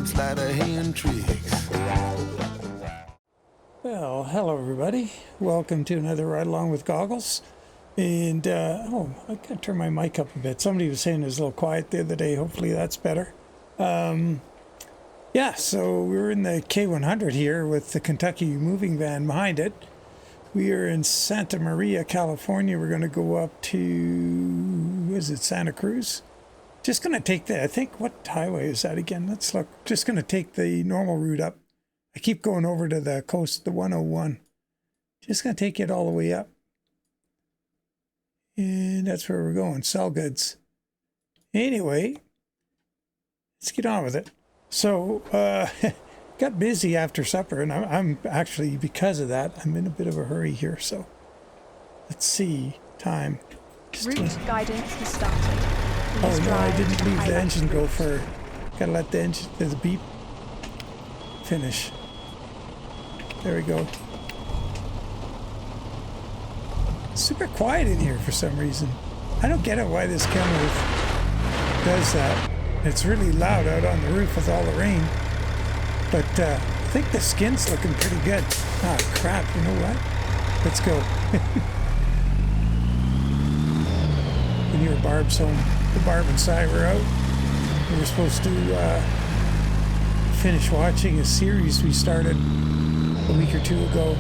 some sleight of hand tricks. Well, hello everybody. Welcome to another Ride Along with Goggles. And, oh, I gotta turn my mic up a bit. Somebody was saying it was a little quiet the other day. Hopefully that's better. Yeah, so we're in the K100 here with the Kentucky moving van behind it. We are in Santa Maria, California. We're going to go up to, is it Santa Cruz? Just going to take the, I think, what highway is that again? Let's look. Just going to take the normal route up. I keep going over to the coast, the 101. Just going to take it all the way up. And that's where we're going, sell goods. Anyway, let's get on with it. So, got busy after supper, and I'm actually, because of that, I'm in a bit of a hurry here. So, let's see, time. Route guidance has started. Oh no, I didn't leave the engine go for, gotta let the engine, the beep finish. There we go. Super quiet in here for some reason. I don't get it why this camera does that. It's really loud out on the roof with all the rain. But I think the skin's looking pretty good. Ah, crap, you know what? Let's go. And here Barb's home. The Barb and Si were out. We were supposed to finish watching a series we started a week or two ago.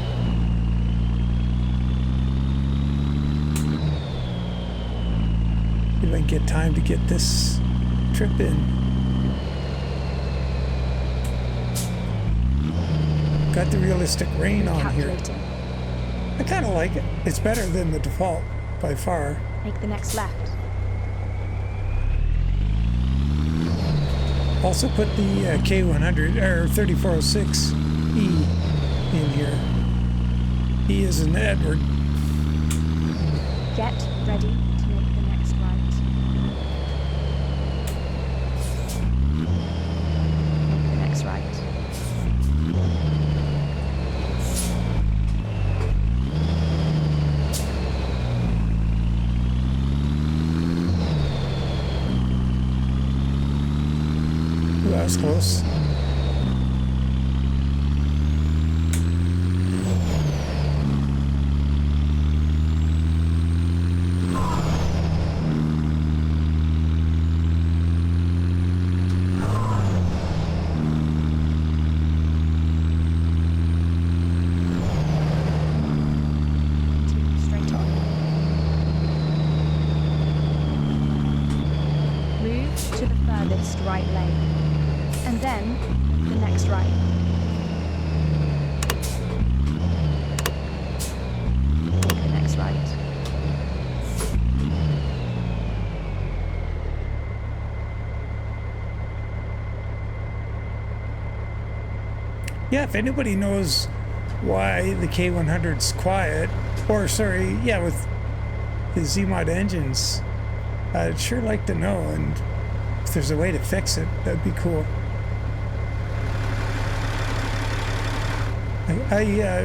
If I can get time to get this trip in. Got the realistic rain on here. I kind of like it. It's better than the default by far. Make the next left. Also put the K100 or 3406E in here. E is an Edward. Get ready to make the next right. Make the next right. Ooh, that was close. Right lane, and then the next right. Take the next right. Yeah, if anybody knows why the K100's quiet, or sorry, yeah, with the Z-Mod engines, I'd sure like to know, and if there's a way to fix it, that'd be cool.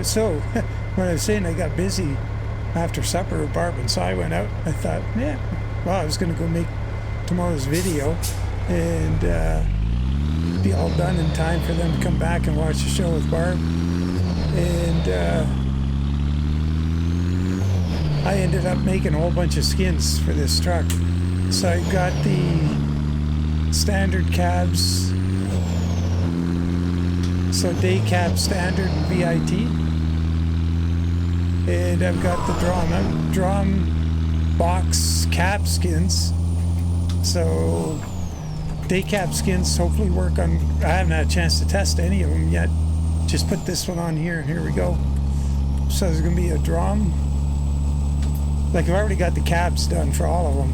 So when I was saying I got busy after supper, Barb and Si went out. I thought, yeah, well, I was going to go make tomorrow's video and be all done in time for them to come back and watch the show with Barb. And I ended up making a whole bunch of skins for this truck. So I got the standard cabs, so day cab standard VIT, and I've got the drum box cab skins. So day cab skins hopefully work on, I haven't had a chance to test any of them yet, just put this one on here and here we go. So there's going to be a drum, like I've already got the cabs done for all of them.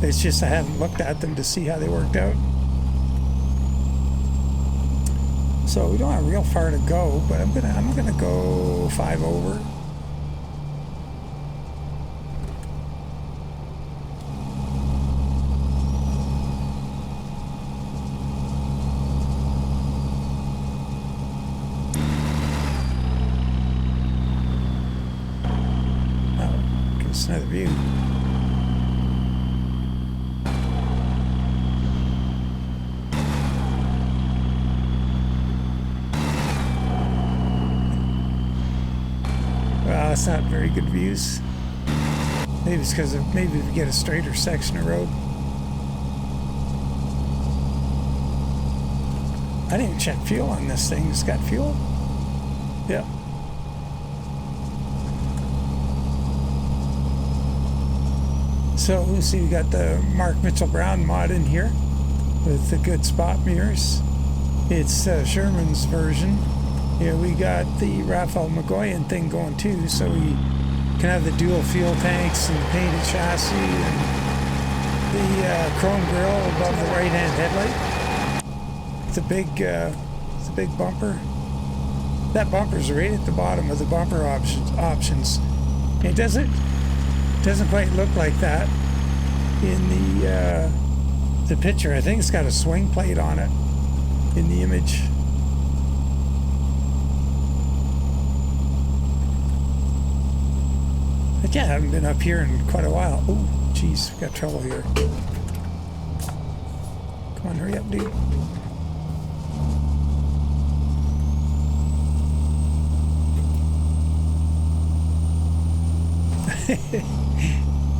It's just I haven't looked at them to see how they worked out. So we don't have real far to go, but I'm gonna go 5 over. Oh, give us another view. it's not very good views. Maybe it's because maybe we get a straighter section of road. I didn't even check fuel on this thing. It's got fuel? Yep. So let's see, we got the Mark Mitchell Brown mod in here with the good spot mirrors. It's Sherman's version. Here we got the Rafael Mogollon thing going too, so we can have the dual fuel tanks and painted chassis and the chrome grille above the right-hand headlight. It's a big bumper. That bumper's right at the bottom of the bumper options. It doesn't quite look like that in the picture. I think it's got a swing plate on it in the image. But yeah, I haven't been up here in quite a while. Oh, jeez, we got trouble here. Come on, hurry up, dude.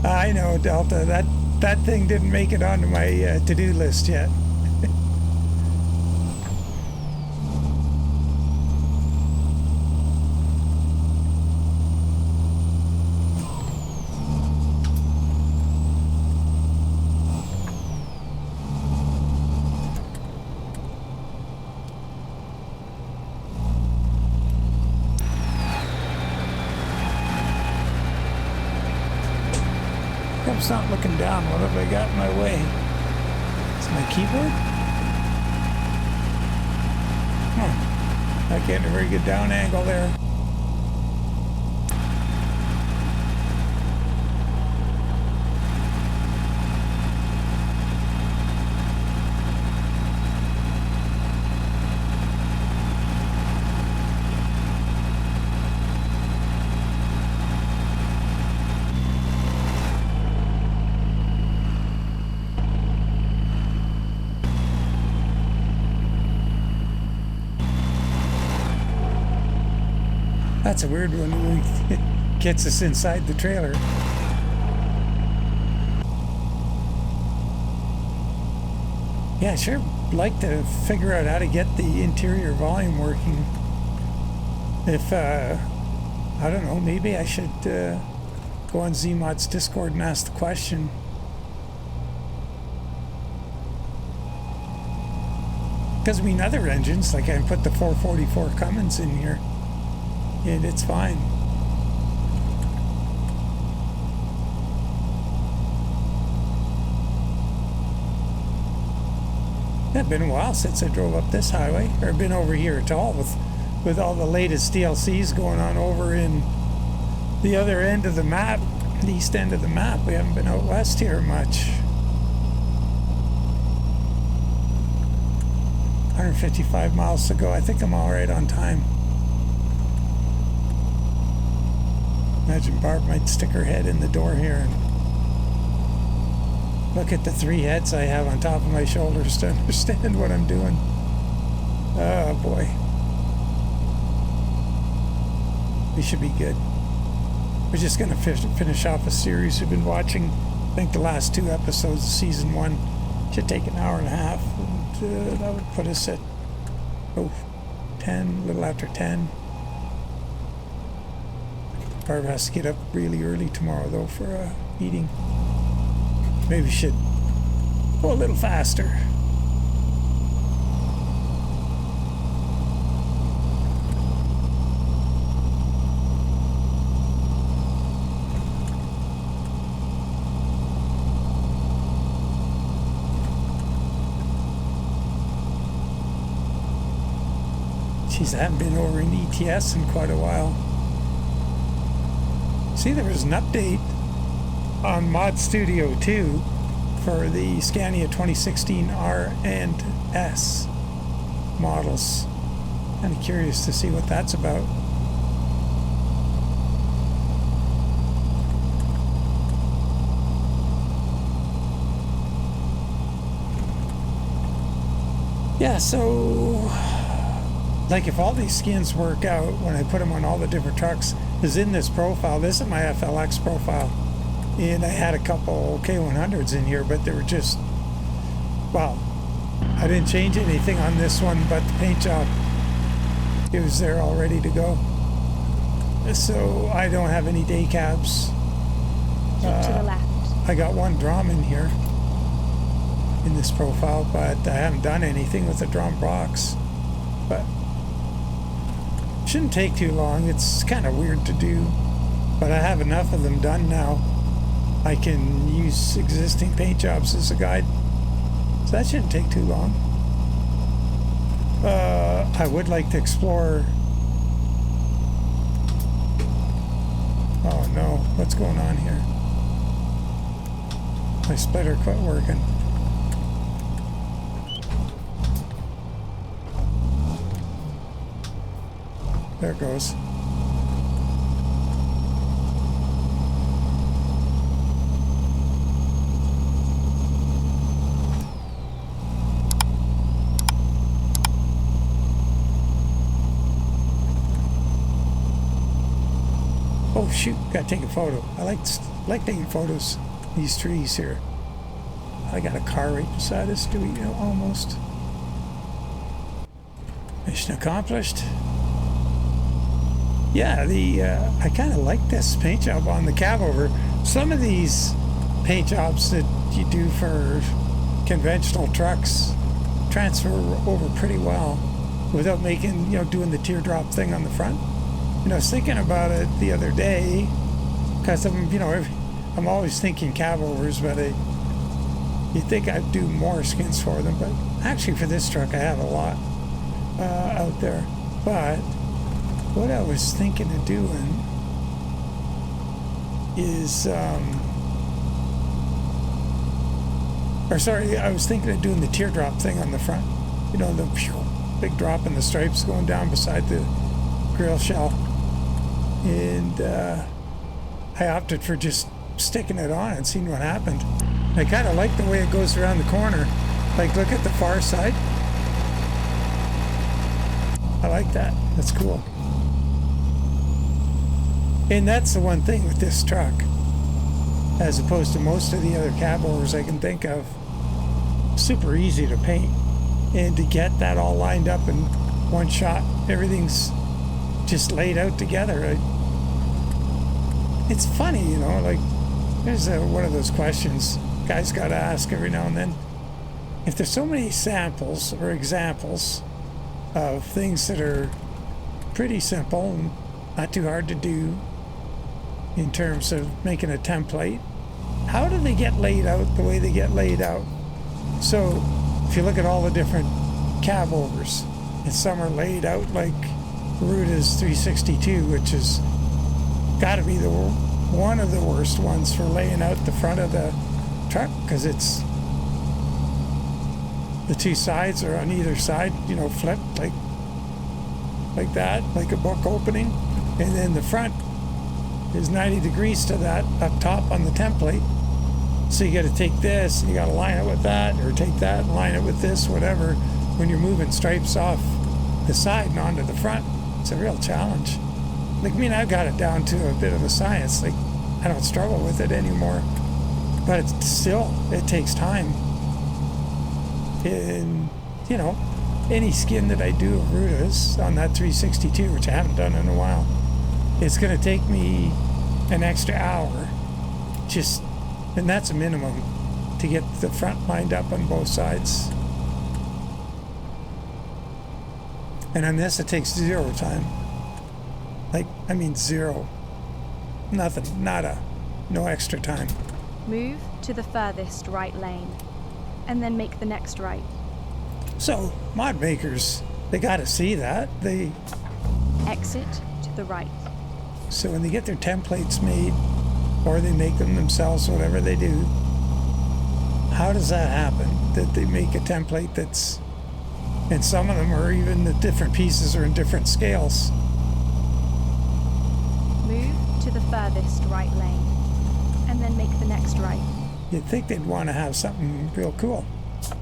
I know, Delta. That thing didn't make it onto my to-do list yet. It's not looking down. What have I got in my way? It's my keyboard? Not getting a very good down angle there. That's a weird one. It gets us inside the trailer. Yeah, I sure like to figure out how to get the interior volume working. If, I don't know, maybe I should go on Zmod's Discord and ask the question. Because, I mean, other engines, like I put the 444 Cummins in here, and it's fine. It's been a while since I drove up this highway, or been over here at all with all the latest DLCs going on over in the other end of the map, the east end of the map. We haven't been out west here much. 155 miles to go. I think I'm all right on time. Imagine Barb might stick her head in the door here and look at the 3 heads I have on top of my shoulders to understand what I'm doing. Oh boy. We should be good. We're just going to finish off a series we've been watching. I think the last 2 episodes of season 1 should take an hour and a half. And that would put us at 10, a little after 10. Barb has to get up really early tomorrow, though, for eating. Maybe we should go a little faster. Jeez, I haven't been over in ETS in quite a while. See, there was an update on Mod Studio 2 for the Scania 2016 R and S models. Kind of curious to see what that's about. Yeah, so like if all these skins work out when I put them on all the different trucks is in this profile. This is my FLX profile. And I had a couple K100s in here, but they were just, well, I didn't change anything on this one, but the paint job, it was there all ready to go. So I don't have any day cabs. Keep to the left. I got one drum in here in this profile, but I haven't done anything with the drum box. But shouldn't take too long. It's kind of weird to do, but I have enough of them done now. I can use existing paint jobs as a guide, so that shouldn't take too long. I would like to explore. Oh no, what's going on here? My splitter quit working. There it goes. Oh shoot, gotta take a photo. I like taking photos. These trees here. I got a car right beside us. Do we? Almost. Mission accomplished. Yeah, I kind of like this paint job on the cabover. Some of these paint jobs that you do for conventional trucks transfer over pretty well without making, doing the teardrop thing on the front. I was thinking about it the other day because I'm always thinking cabovers, but you'd think I'd do more skins for them. But actually, for this truck, I have a lot out there. But what I was thinking of doing is, I was thinking of doing the teardrop thing on the front. The big drop in the stripes going down beside the grill shell. And I opted for just sticking it on and seeing what happened. I kind of like the way it goes around the corner. Like, look at the far side. I like that. That's cool. And that's the one thing with this truck, as opposed to most of the other cabovers I can think of. Super easy to paint. And to get that all lined up in one shot, everything's just laid out together. It's funny, like, there's one of those questions guys got to ask every now and then. If there's so many samples or examples of things that are pretty simple and not too hard to do in terms of making a template, how do they get laid out the way they get laid out? So if you look at all the different cabovers, and some are laid out like Ruta's 362, which is got to be one of the worst ones for laying out the front of the truck, because it's the two sides are on either side, flipped like that, like a book opening, and then the front is 90 degrees to that up top on the template. So you got to take this and you got to line it with that, or take that and line it with this, whatever, when you're moving stripes off the side and onto the front. It's a real challenge. I've got it down to a bit of a science. I don't struggle with it anymore, but it takes time. And, any skin that I do of Ruta's on that 362, which I haven't done in a while, it's going to take me an extra hour, and that's a minimum, to get the front lined up on both sides. And on this, it takes 0 time. Zero. Nothing. Nada. No extra time. Move to the furthest right lane, and then make the next right. So, mod makers, they got to see that. They exit to the right. So when they get their templates made, or they make them themselves, whatever they do, how does that happen? That they make a template that's, and some of them are even, the different pieces are in different scales. Move to the furthest right lane, and then make the next right. You'd think they'd want to have something real cool.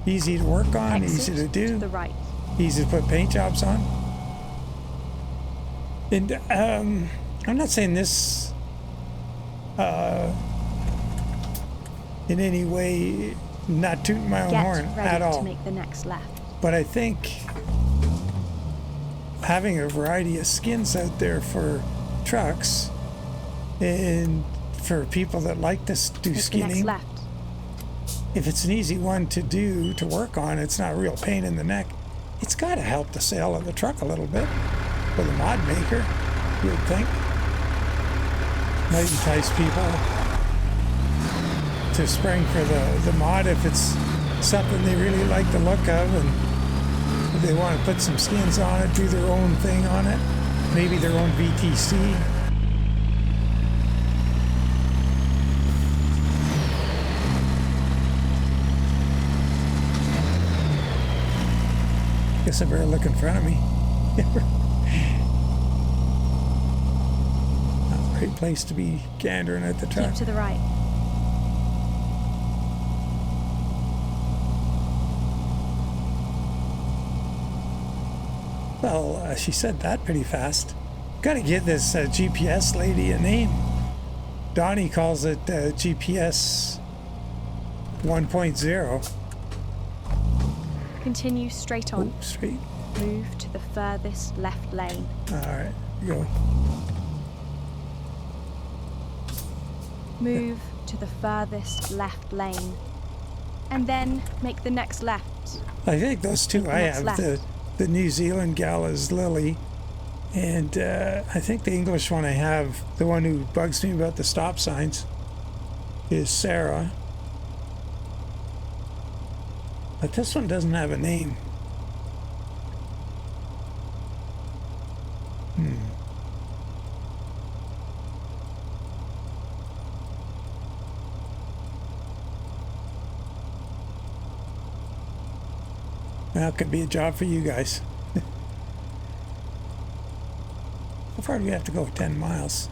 Easy to work on, exit easy to do. To the right. Easy to put paint jobs on. And I'm not saying this in any way, not tooting my own Get horn ready at all. to make the next left. But I think having a variety of skins out there for trucks and for people that like to do Make the skinning, next left. if it's an easy one to do, to work on, it's not a real pain in the neck, it's got to help the sale of the truck a little bit for the mod maker, you would think. Might entice people to spring for the mod if it's something they really like the look of and they want to put some skins on it, do their own thing on it, maybe their own VTC. Guess I better look in front of me. Not a great place to be gandering at the truck. Keep to the right. Well, she said that pretty fast. Got to give this GPS lady a name. Donnie calls it GPS 1.0. Continue straight on. Oh, straight. Move to the furthest left lane. All right, go. Move to the furthest left lane. And then make the next left. I think those two Make the I next have. left. The New Zealand gal is Lily. And I think the English one I have, the one who bugs me about the stop signs, is Sarah. But this one doesn't have a name. Well, it could be a job for you guys. How far do we have to go? 10 miles.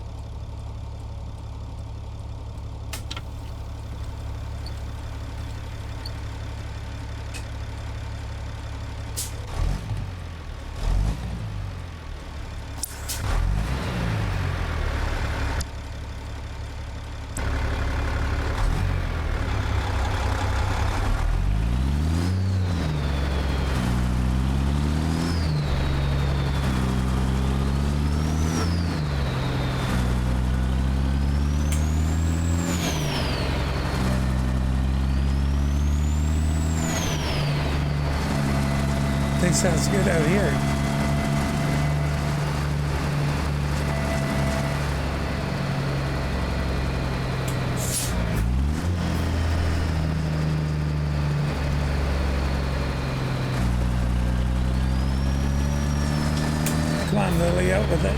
Sounds good out here. Come on, Lily, out with it.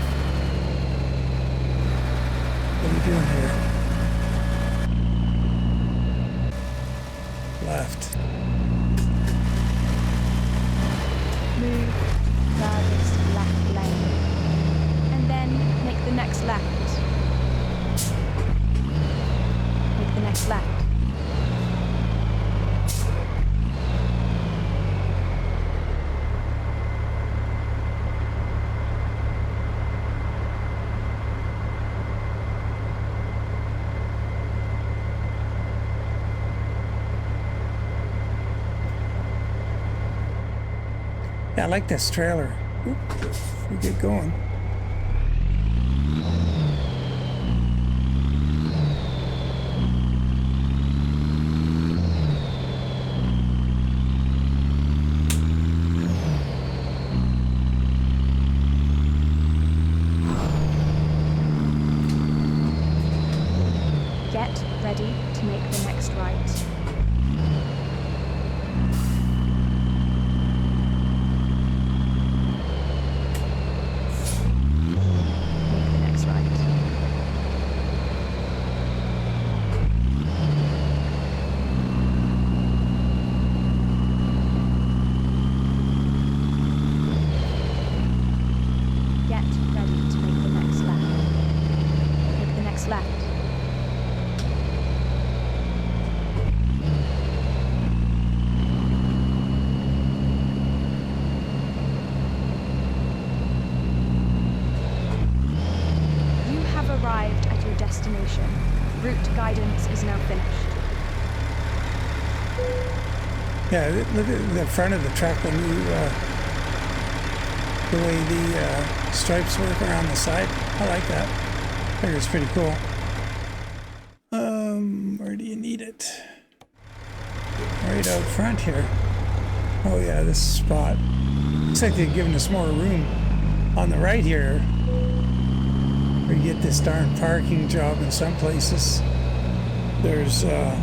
What are you doing here? Left. Move furthest left lane. And then make the next left. Make the next left. Yeah, I like this trailer. Oop, we get going. Get ready to make the next right. destination. Route guidance is now finished. Yeah, look at the front of the truck when you, the way the stripes work around the side. I like that. I think it's pretty cool. Where do you need it? Right out front here. Oh yeah, this spot. Looks like they've given us more room on the right here. We get this darn parking job in some places. There's really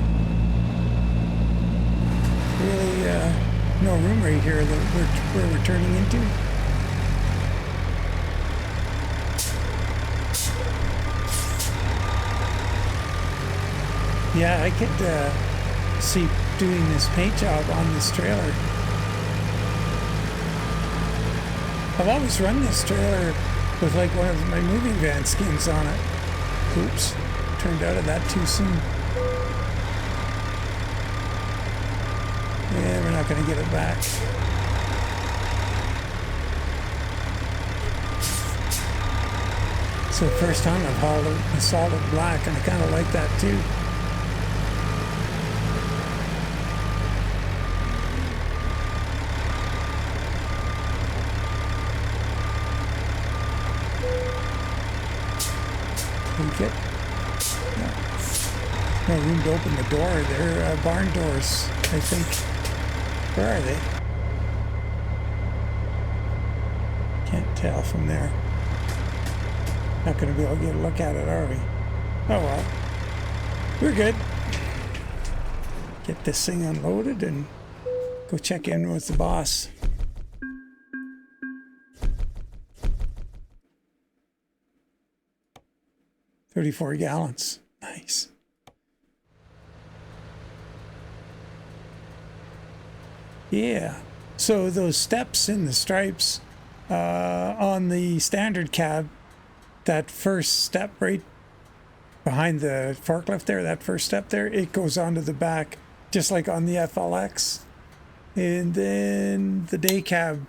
no room right here that we're turning into. Yeah, I could see doing this paint job on this trailer. I've always run this trailer with like one of my moving van skins on it. Oops, turned out of that too soon. Yeah, we're not going to get it back. So first time I've hauled a solid black, and I kind of like that too. It. No room to open the door. They're barn doors, I think. Where are they? Can't tell from there. Not going to be able to get a look at it, are we? Oh well. We're good. Get this thing unloaded and go check in with the boss. $34 gallons. Nice. Yeah. So those steps in the stripes on the standard cab, that first step right behind the forklift there, that first step there, it goes onto the back just like on the FLX. And then the day cab,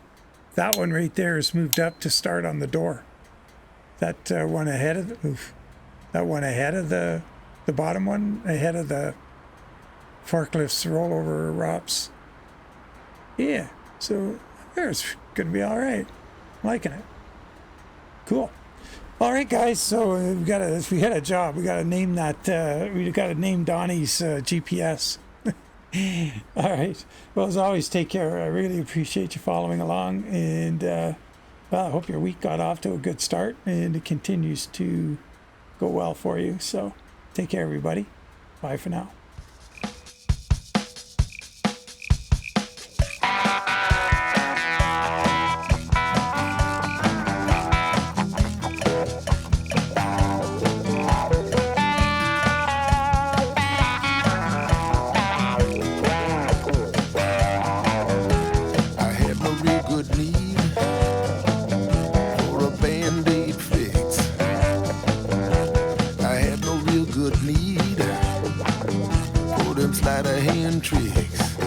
that one right there is moved up to start on the door. That one ahead of the... Oof. That one ahead of the bottom one, ahead of the forklift's rollover ROPS. Yeah, so there's going to be all right. I'm liking it. Cool. All right, guys. So we had a job. We got to name that. We got to name Donnie's GPS. All right. Well, as always, take care. I really appreciate you following along, and well, I hope your week got off to a good start, and it continues to go well for you. So take care, everybody. Bye for now. I had no real good need for a Band-Aid fix. I had no real good need for them sleight of hand tricks.